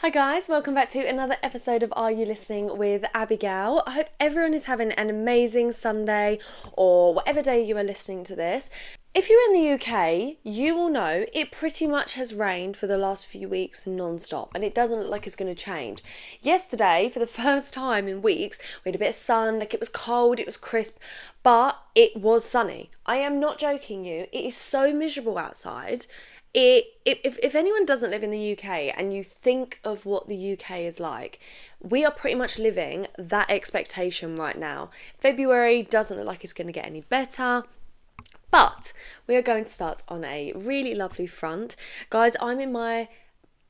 Hi guys, welcome back to another episode of Are You Listening with Abigail. I hope everyone is having an amazing Sunday or whatever day you are listening to this. If you're in the UK, you will know it pretty much has rained for the last few weeks non-stop, and it doesn't look like it's going to change. Yesterday, for the first time in weeks, we had a bit of sun, like it was cold, it was crisp, but it was sunny. I am not joking you, it is so miserable outside. If anyone doesn't live in the UK and you think of what the UK is like, we are pretty much living that expectation right now. February doesn't look like it's going to get any better. But we are going to start on a really lovely front. Guys, I'm in my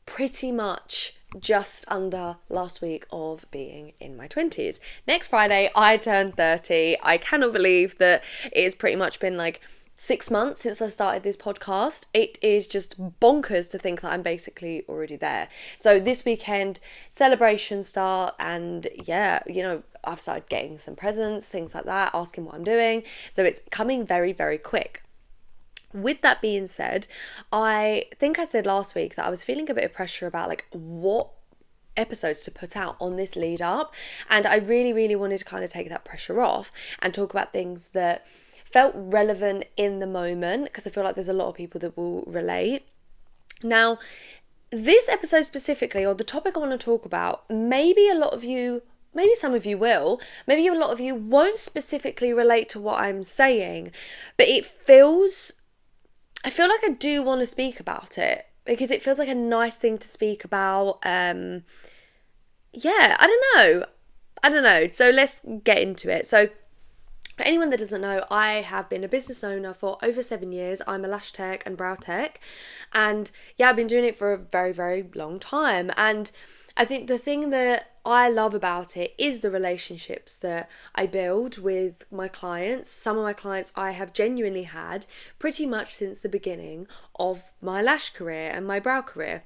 pretty much just under last week of being in my 20s. Next Friday, I turn 30. I cannot believe that it's pretty much been like 6 months since I started this podcast. It is just bonkers to think that I'm basically already there. So this weekend, celebrations start, and yeah, I've started getting some presents, things like that, asking what I'm doing. So it's coming very, very quick. With that being said, I think I said last week that I was feeling a bit of pressure about like what episodes to put out on this lead up, and I really, really wanted to kind of take that pressure off and talk about things that felt relevant in the moment, because I feel like there's a lot of people that will relate. Now, this episode specifically, or the topic I want to talk about, maybe some of you will, maybe a lot of you won't specifically relate to what I'm saying, but I feel like I do want to speak about it because it feels like a nice thing to speak about. I don't know. So let's get into it. So for anyone that doesn't know, I have been a business owner for over 7 years. I'm a lash tech and brow tech. And yeah, I've been doing it for a very, very long time. And I think the thing that I love about it is the relationships that I build with my clients. Some of my clients I have genuinely had pretty much since the beginning of my lash career and my brow career,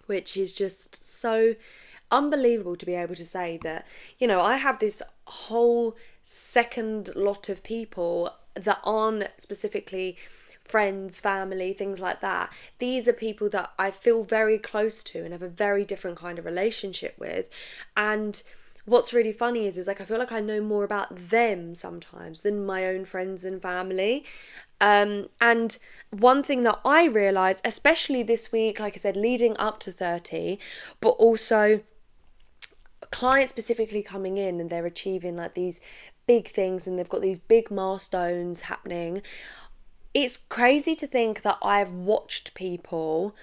which is just so unbelievable to be able to say that, I have this whole second lot of people that aren't specifically friends, family, things like that. These are people that I feel very close to and have a very different kind of relationship with. And what's really funny is like I feel like I know more about them sometimes than my own friends and family. And one thing that I realised, especially this week, like I said, leading up to 30, but also clients specifically coming in and they're achieving like these big things and they've got these big milestones happening. It's crazy to think that I've watched people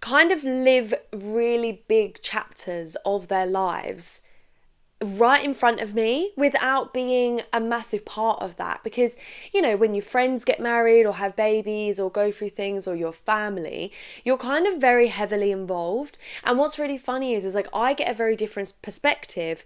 kind of live really big chapters of their lives right in front of me without being a massive part of that. Because, when your friends get married or have babies or go through things, or your family, you're kind of very heavily involved. And what's really funny is like I get a very different perspective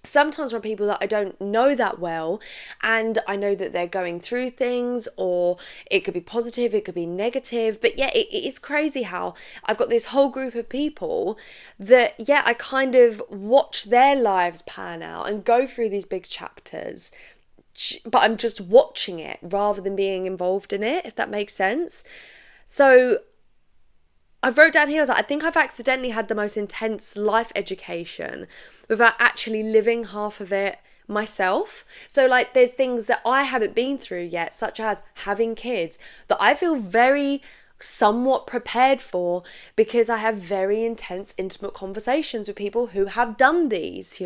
sometimes from people that I don't know that well, and I know that they're going through things, or it could be positive, it could be negative, but yeah, it is crazy how I've got this whole group of people that, yeah, I kind of watch their lives pan out and go through these big chapters, but I'm just watching it rather than being involved in it, if that makes sense. So I wrote down here, I think I've accidentally had the most intense life education without actually living half of it myself. So like there's things that I haven't been through yet, such as having kids, that I feel very somewhat prepared for because I have very intense, intimate conversations with people who have done these,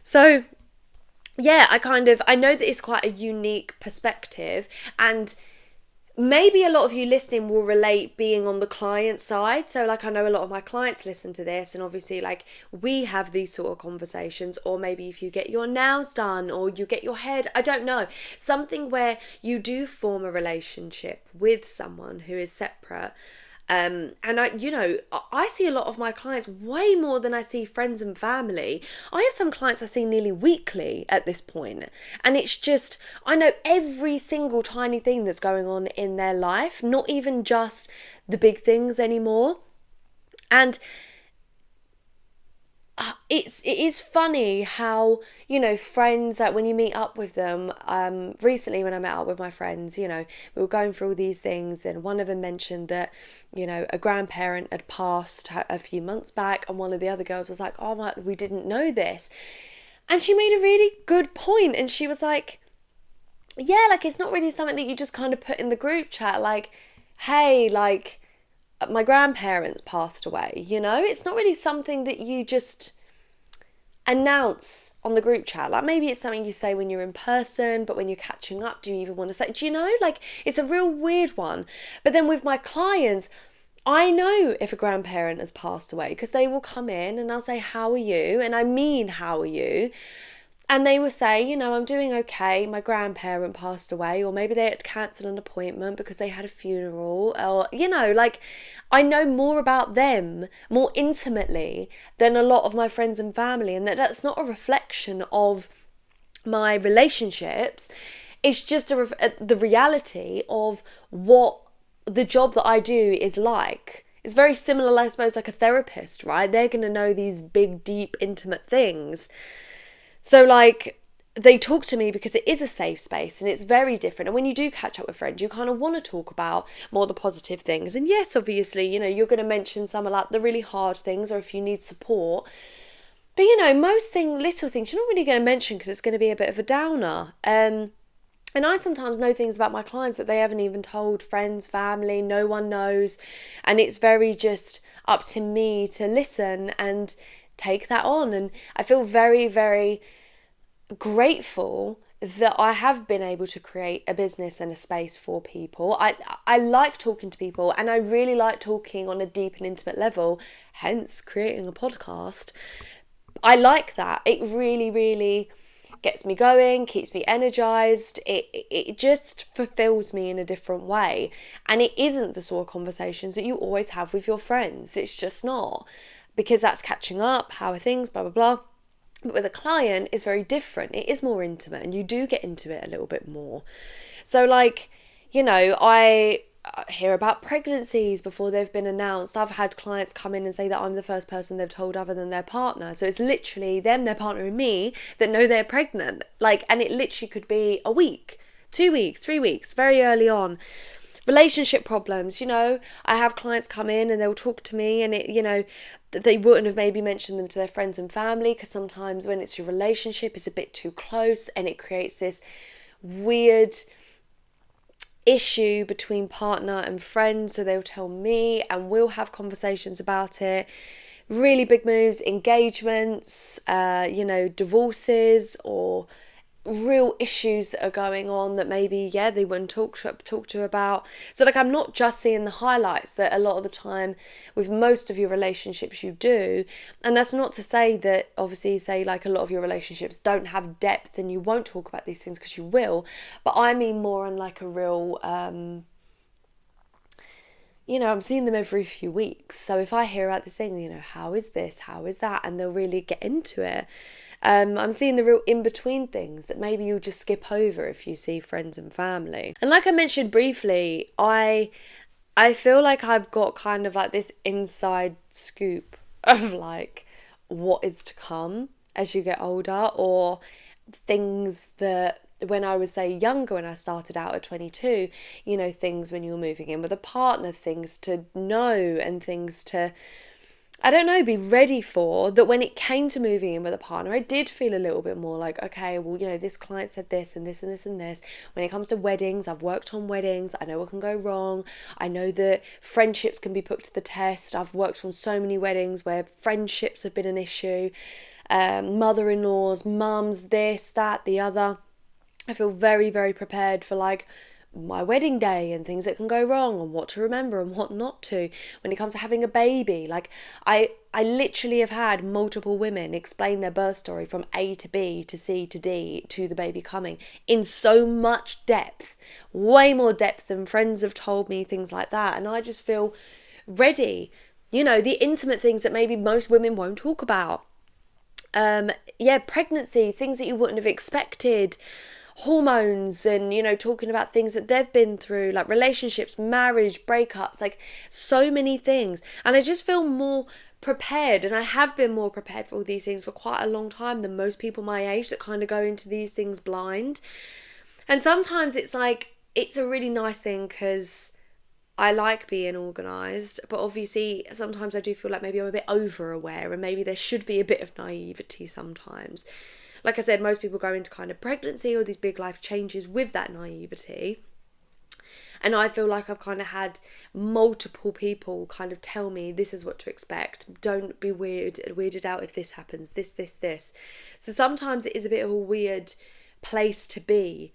So yeah, I know that it's quite a unique perspective, and maybe a lot of you listening will relate being on the client side. So like I know a lot of my clients listen to this, and obviously like we have these sort of conversations. Or maybe if you get your nails done or you get your hair, I don't know, something where you do form a relationship with someone who is separate. And I see a lot of my clients way more than I see friends and family. I have some clients I see nearly weekly at this point, and it's just, I know every single tiny thing that's going on in their life, not even just the big things anymore. And it is funny how, you know, friends, like when you meet up with them, recently when I met up with my friends, you know, we were going through all these things, and one of them mentioned that, you know, a grandparent had passed a few months back, and one of the other girls was like, oh my, we didn't know this. And she made a really good point, and she was like, yeah, like it's not really something that you just kind of put in the group chat, like, hey, like my grandparents passed away, you know? It's not really something that you just announce on the group chat. Like maybe it's something you say when you're in person, but when you're catching up, do you even want to say, do you know? Like it's a real weird one. But then with my clients, I know if a grandparent has passed away because they will come in and I'll say, how are you? And I mean, how are you? And they will say, you know, I'm doing okay. My grandparent passed away, or maybe they had to cancel an appointment because they had a funeral, or, you know, like I know more about them more intimately than a lot of my friends and family. And that's not a reflection of my relationships. It's just the reality of what the job that I do is like. It's very similar, I suppose, like a therapist, right? They're going to know these big, deep, intimate things. So, like, they talk to me because it is a safe space and it's very different. And when you do catch up with friends, you kind of want to talk about more the positive things. And yes, obviously, you know, you're going to mention some of like the really hard things, or if you need support. But, you know, little things, you're not really going to mention because it's going to be a bit of a downer. And I sometimes know things about my clients that they haven't even told friends, family, no one knows. And it's very just up to me to listen and take that on. And I feel very, very grateful that I have been able to create a business and a space for people. I like talking to people, and I really like talking on a deep and intimate level, hence creating a podcast. I like that. It really, really gets me going, keeps me energized. It just fulfills me in a different way. And it isn't the sort of conversations that you always have with your friends. It's just not. Because that's catching up, how are things, blah, blah, blah. But with a client, it's very different. It is more intimate, and you do get into it a little bit more. So, like, you know, I hear about pregnancies before they've been announced. I've had clients come in and say that I'm the first person they've told other than their partner. So it's literally them, their partner, and me that know they're pregnant. Like, and it literally could be a week, 2 weeks, 3 weeks, very early on. Relationship problems, you know, I have clients come in and they'll talk to me, and it, you know, they wouldn't have maybe mentioned them to their friends and family, because sometimes when it's your relationship, it's a bit too close and it creates this weird issue between partner and friends. So they'll tell me and we'll have conversations about it. Really big moves, engagements, you know, divorces, or real issues that are going on that maybe, yeah, they wouldn't talk to about. So like, I'm not just seeing the highlights that a lot of the time with most of your relationships you do. And that's not to say that obviously, say like a lot of your relationships don't have depth and you won't talk about these things, because you will. But I mean more on like a real you know, I'm seeing them every few weeks. So if I hear about this thing, you know, how is this? How is that? And they'll really get into it. I'm seeing the real in-between things that maybe you'll just skip over if you see friends and family. And like I mentioned briefly, I feel like I've got kind of like this inside scoop of like what is to come as you get older, or things that when I was, say, younger, when I started out at 22, you know, things when you were moving in with a partner, things to know and things to, I don't know, be ready for, that when it came to moving in with a partner, I did feel a little bit more like, okay, well, you know, this client said this and this and this and this. When it comes to weddings, I've worked on weddings. I know what can go wrong. I know that friendships can be put to the test. I've worked on so many weddings where friendships have been an issue. Mother-in-laws, mums, this, that, the other. I feel very, very prepared for like my wedding day and things that can go wrong and what to remember and what not to. When it comes to having a baby, like I literally have had multiple women explain their birth story from A to B to C to D to the baby coming in so much depth, way more depth than friends have told me, things like that. And I just feel ready, you know, the intimate things that maybe most women won't talk about. Pregnancy, things that you wouldn't have expected, hormones, and, you know, talking about things that they've been through, like relationships, marriage, breakups, like so many things. And I just feel more prepared, and I have been more prepared for all these things for quite a long time than most people my age that kind of go into these things blind. And sometimes it's like, it's a really nice thing because I like being organised, but obviously sometimes I do feel like maybe I'm a bit over aware and maybe there should be a bit of naivety sometimes. Like I said, most people go into kind of pregnancy or these big life changes with that naivety. And I feel like I've kind of had multiple people kind of tell me this is what to expect. Don't be weirded out if this happens, this. So sometimes it is a bit of a weird place to be.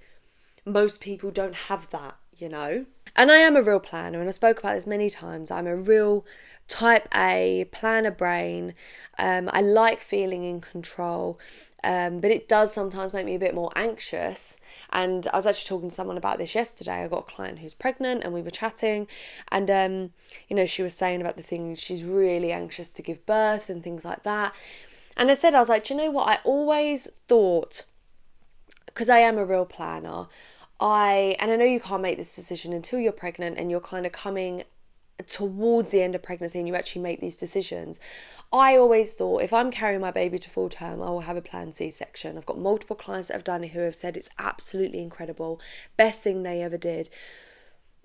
Most people don't have that, you know. And I am a real planner, and I spoke about this many times. I'm a real type A planner brain. I like feeling in control, but it does sometimes make me a bit more anxious. And I was actually talking to someone about this yesterday. I got a client who's pregnant and we were chatting, and she was saying about the thing, she's really anxious to give birth and things like that. And I was like, do you know what? I always thought, because I am a real planner, and I know you can't make this decision until you're pregnant and you're kind of coming towards the end of pregnancy and you actually make these decisions. I always thought if I'm carrying my baby to full term, I will have a planned C-section. I've got multiple clients that have done it who have said it's absolutely incredible, best thing they ever did.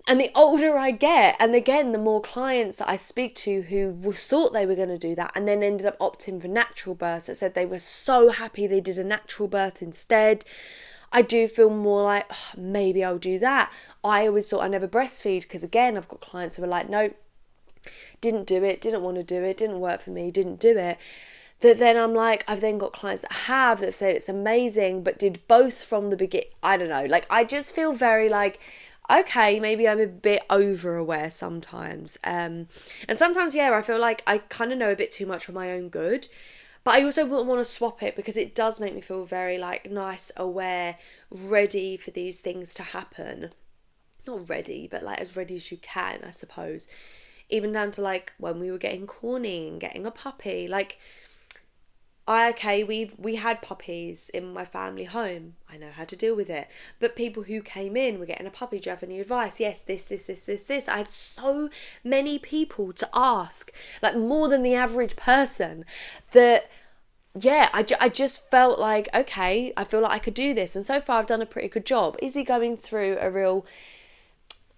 And the older I get, and again, the more clients that I speak to who thought they were going to do that and then ended up opting for natural births, that said they were so happy they did a natural birth instead, I do feel more like, maybe I'll do that. I always thought I never breastfeed because, again, I've got clients who are like, no, didn't do it, didn't want to do it, didn't work for me, didn't do it. That then I'm like, I've then got clients that have said it's amazing, but did both from the beginning. I don't know. Like, I just feel very like, okay, maybe I'm a bit over aware sometimes. And sometimes, I feel like I kind of know a bit too much for my own good. But I also wouldn't want to swap it because it does make me feel very like nice, aware, ready for these things to happen. Not ready, but like as ready as you can, I suppose. Even down to like when we were getting corny and getting a puppy. Like, we had puppies in my family home. I know how to deal with it. But people who came in were getting a puppy. Do you have any advice? Yes, this. I had so many people to ask, like more than the average person, that I just felt like, okay, I feel like I could do this. And so far I've done a pretty good job. Is he going through a real,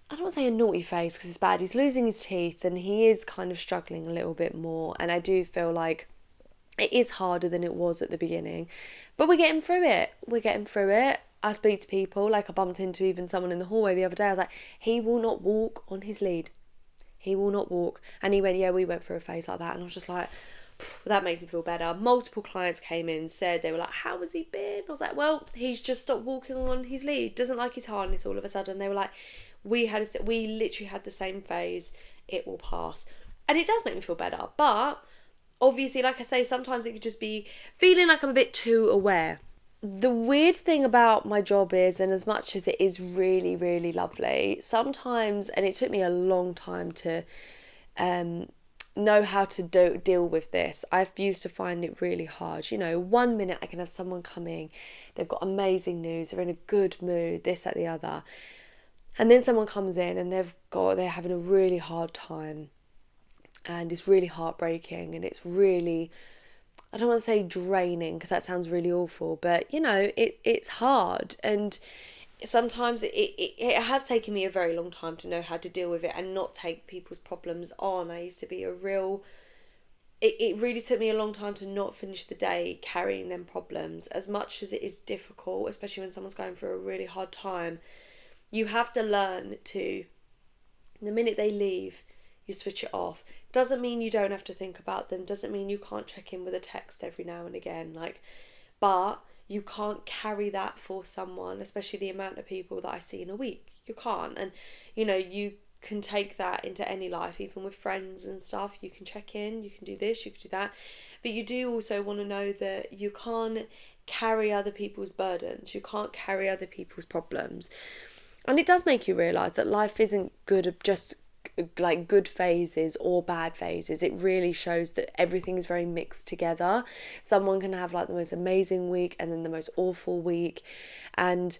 I don't want to say a naughty phase because it's bad. He's losing his teeth and he is kind of struggling a little bit more. And I do feel like it is harder than it was at the beginning. But we're getting through it. I speak to people, like I bumped into even someone in the hallway the other day. I was like, he will not walk on his lead. He will not walk. And he went, yeah, we went through a phase like that. And I was just like, that makes me feel better. Multiple clients came in and said, they were like, how has he been? I was like, well, he's just stopped walking on his lead, doesn't like his harness all of a sudden. They were like, we literally had the same phase, it will pass. And it does make me feel better. But obviously, like I say, sometimes it could just be feeling like I'm a bit too aware. The weird thing about my job is, and as much as it is really, really lovely, sometimes, and it took me a long time to know how to deal with this. I've used to find it really hard. 1 minute I can have someone coming, they've got amazing news, they're in a good mood, this, that, the other. And then someone comes in and they're having a really hard time. And it's really heartbreaking and it's really, I don't want to say draining because that sounds really awful, but it's hard. And sometimes it has taken me a very long time to know how to deal with it and not take people's problems on. I used to be it really took me a long time to not finish the day carrying them problems. As much as it is difficult, especially when someone's going through a really hard time, you have to learn to, the minute they leave, you switch it off. Doesn't mean you don't have to think about them, doesn't mean you can't check in with a text every now and again, but you can't carry that for someone, especially the amount of people that I see in a week. You can't. And you can take that into any life, even with friends and stuff. You can check in, you can do this, you can do that, but you do also want to know that you can't carry other people's burdens, you can't carry other people's problems. And it does make you realise that life isn't good, just like good phases or bad phases. It really shows that everything is very mixed together. Someone can have like the most amazing week and then the most awful week. And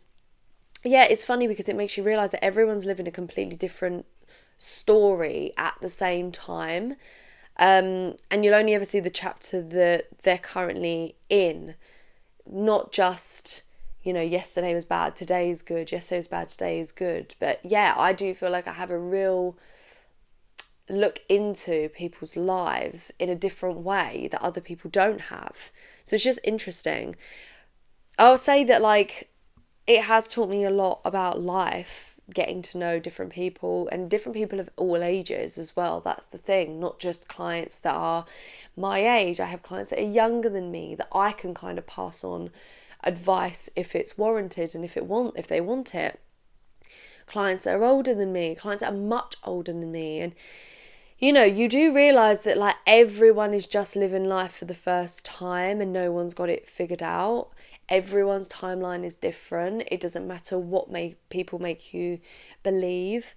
it's funny because it makes you realise that everyone's living a completely different story at the same time. And you'll only ever see the chapter that they're currently in, not just, yesterday was bad, today is good, yesterday was bad, today is good. But yeah, I do feel like I have a real look into people's lives in a different way that other people don't have. So it's just interesting. I'll say that, like, it has taught me a lot about life, getting to know different people, and different people of all ages as well. That's the thing, not just clients that are my age. I have clients that are younger than me that I can kind of pass on advice if it's warranted and if they want it. Clients that are older than me, clients that are much older than me. And you do realise that, like, everyone is just living life for the first time and no one's got it figured out. Everyone's timeline is different. It doesn't matter what people make you believe.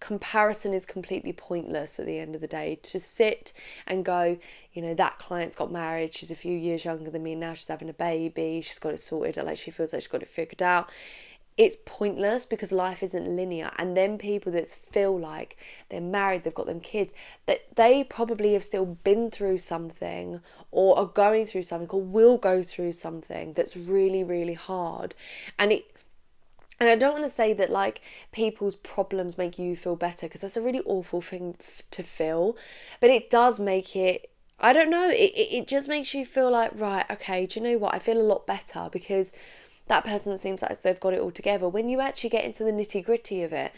Comparison is completely pointless at the end of the day. To sit and go, that client's got married, she's a few years younger than me, now she's having a baby, she's got it sorted, like she feels like she's got it figured out. It's pointless because life isn't linear. And then people that feel like they're married, they've got them kids, that they probably have still been through something or are going through something or will go through something that's really, really hard. And I don't want to say that, like, people's problems make you feel better, because that's a really awful thing to feel. But it does make it, I don't know, it just makes you feel like, right, okay, do you know what? I feel a lot better because that person seems like they've got it all together. When you actually get into the nitty gritty of it,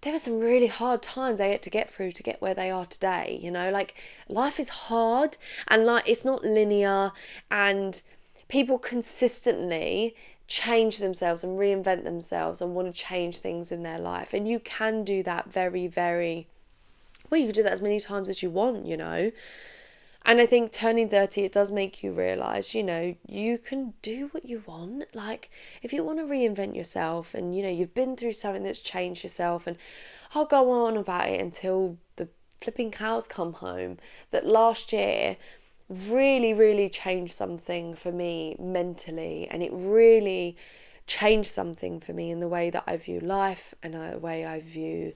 there were some really hard times they had to get through to get where they are today. Like, life is hard and, like, it's not linear, and people consistently change themselves and reinvent themselves and want to change things in their life. And you can do that very, very well. You can do that as many times as you want, And I think turning 30, it does make you realise, you can do what you want. Like, if you want to reinvent yourself and, you've been through something that's changed yourself, and I'll go on about it until the flipping cows come home, that last year really, really changed something for me mentally, and it really changed something for me in the way that I view life and the way I view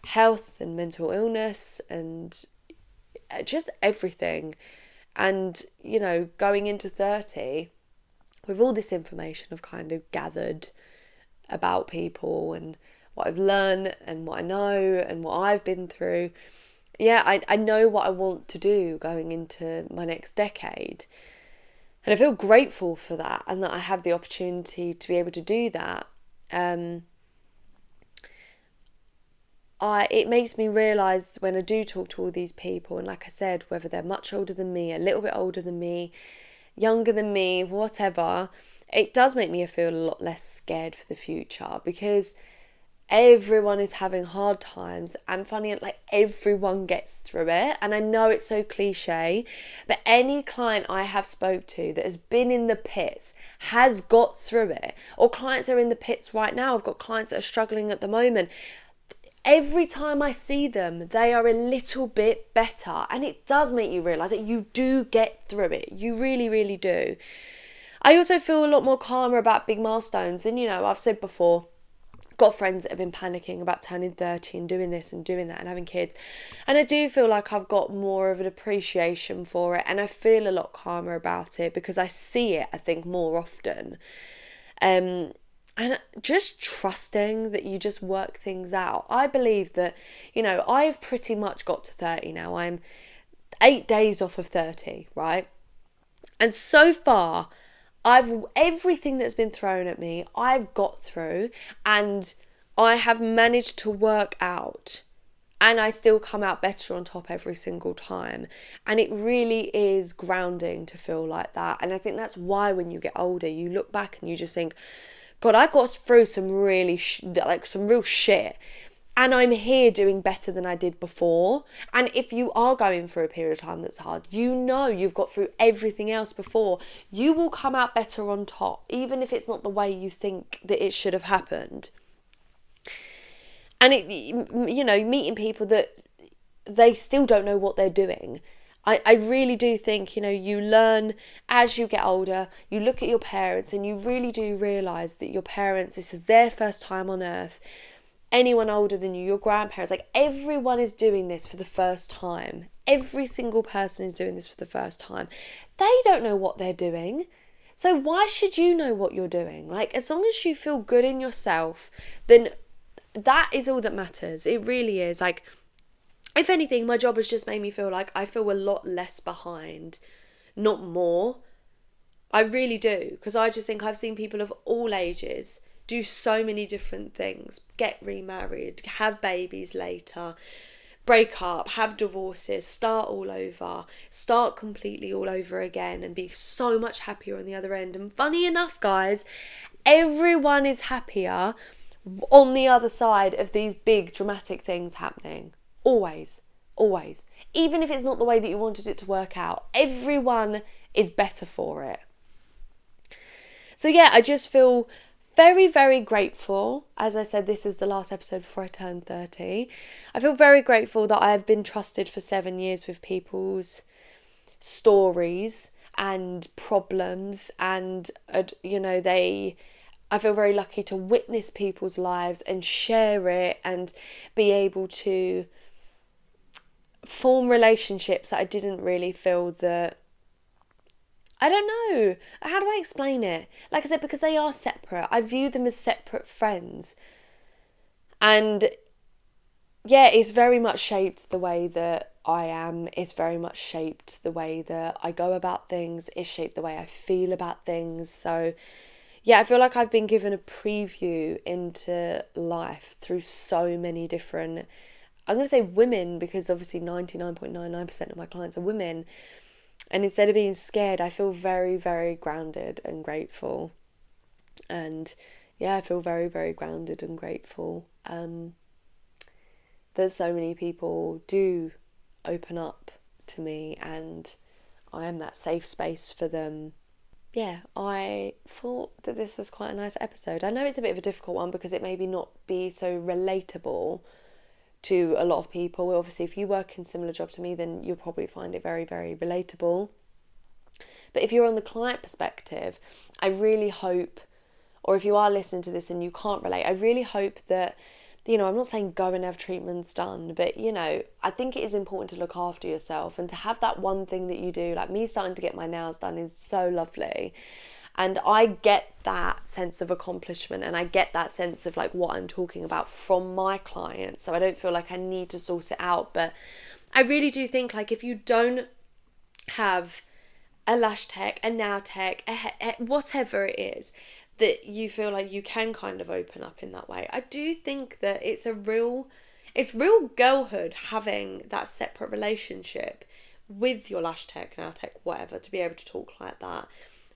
health and mental illness and just everything. And going into 30 with all this information I've kind of gathered about people and what I've learned and what I know and what I've been through, I know what I want to do going into my next decade. And I feel grateful for that, and that I have the opportunity to be able to do that. It makes me realise when I do talk to all these people, and like I said, whether they're much older than me, a little bit older than me, younger than me, whatever, it does make me feel a lot less scared for the future, because everyone is having hard times, and funny, like, everyone gets through it. And I know it's so cliche, but any client I have spoke to that has been in the pits has got through it, or clients are in the pits right now. I've got clients that are struggling at the moment. Every time I see them, they are a little bit better, and it does make you realise that you do get through it. You really, really do. I also feel a lot more calmer about big milestones, and I've said before, got friends that have been panicking about turning 30 and doing this and doing that and having kids, and I do feel like I've got more of an appreciation for it, and I feel a lot calmer about it because I see it, I think, more often. And just trusting that you just work things out. I believe that, I've pretty much got to 30 now. I'm 8 days off of 30, right? And so far, everything that's been thrown at me, I've got through, and I have managed to work out, and I still come out better on top every single time. And it really is grounding to feel like that. And I think that's why when you get older, you look back and you just think, God, I got through some really, some real shit. And I'm here doing better than I did before. And if you are going through a period of time that's hard, you've got through everything else before. You will come out better on top, even if it's not the way you think that it should have happened. And meeting people that they still don't know what they're doing. I really do think, you learn as you get older. You look at your parents and you really do realise that your parents, this is their first time on earth. anyone older than you, your grandparents, like everyone is doing this for the first time. Every single person is doing this for the first time. They don't know what they're doing. So why should you know what you're doing? Like, as long as you feel good in yourself, then that is all that matters. It really is. Like, if anything, my job has just made me feel like I feel a lot less behind, not more. I really do, because I just think I've seen people of all ages do so many different things, get remarried, have babies later, break up, have divorces, start all over, start completely all over again, and be so much happier on the other end. And funny enough, guys, everyone is happier on the other side of these big dramatic things happening. Always. Always. Even if it's not the way that you wanted it to work out, everyone is better for it. So yeah, I just feel very, very grateful. As I said, this is the last episode before I turn 30. I feel very grateful that I have been trusted for 7 years with people's stories and problems, and I feel very lucky to witness people's lives and share it and be able to form relationships that I didn't really feel that, I don't know, how do I explain it? Like I said, because they are separate, I view them as separate friends. And yeah, it's very much shaped the way that I am. It's very much shaped the way that I go about things. It's shaped the way I feel about things. So yeah, I feel like I've been given a preview into life through so many different, I'm going to say women, because obviously 99.99% of my clients are women. And instead of being scared, I feel very, very grounded and grateful. And yeah, I feel very, very grounded and grateful that so many people do open up to me, and I am that safe space for them. Yeah, I thought that this was quite a nice episode. I know it's a bit of a difficult one because it maybe not be so relatable to a lot of people. Obviously, if you work in similar job to me, then you'll probably find it very, very relatable. But if you're on the client perspective, I really hope, or if you are listening to this and you can't relate, I really hope that, I'm not saying go and have treatments done, but, I think it is important to look after yourself and to have that one thing that you do. Like me starting to get my nails done is so lovely. And I get that sense of accomplishment, and I get that sense of like what I'm talking about from my clients. So I don't feel like I need to source it out. But I really do think, like, if you don't have a lash tech, a nail tech, whatever it is, that you feel like you can kind of open up in that way, I do think that it's real girlhood having that separate relationship with your lash tech, nail tech, whatever, to be able to talk like that.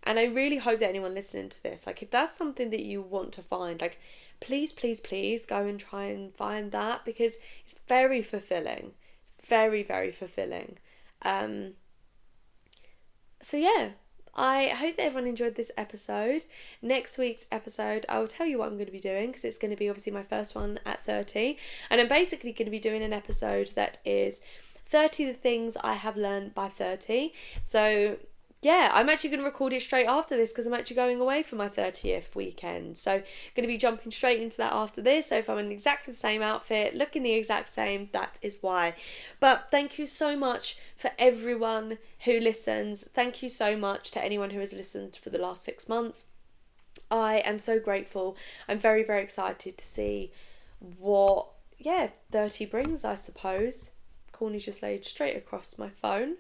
And I really hope that anyone listening to this, like, if that's something that you want to find, like, please, please, please go and try and find that, because it's very fulfilling. It's very, very fulfilling. So yeah, I hope that everyone enjoyed this episode. Next week's episode, I will tell you what I'm going to be doing, because it's going to be obviously my first one at 30. And I'm basically going to be doing an episode that is 30 the things I have learned by 30. So yeah, I'm actually going to record it straight after this, because I'm actually going away for my 30th weekend. So going to be jumping straight into that after this. So if I'm in exactly the same outfit, looking the exact same, that is why. But thank you so much for everyone who listens. Thank you so much to anyone who has listened for the last 6 months. I am so grateful. I'm very, very excited to see what, 30 brings, I suppose. Corny's just laid straight across my phone.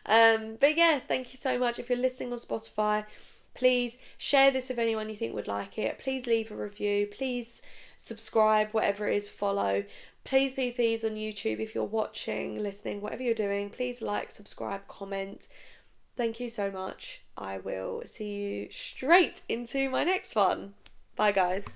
But yeah, thank you so much. If you're listening on Spotify, please share this with anyone you think would like it. Please leave a review. Please subscribe, whatever it is, follow. Please, please, please, on YouTube, if you're watching, listening, whatever you're doing, please like, subscribe, comment. Thank you so much. I will see you straight into my next one. Bye, guys.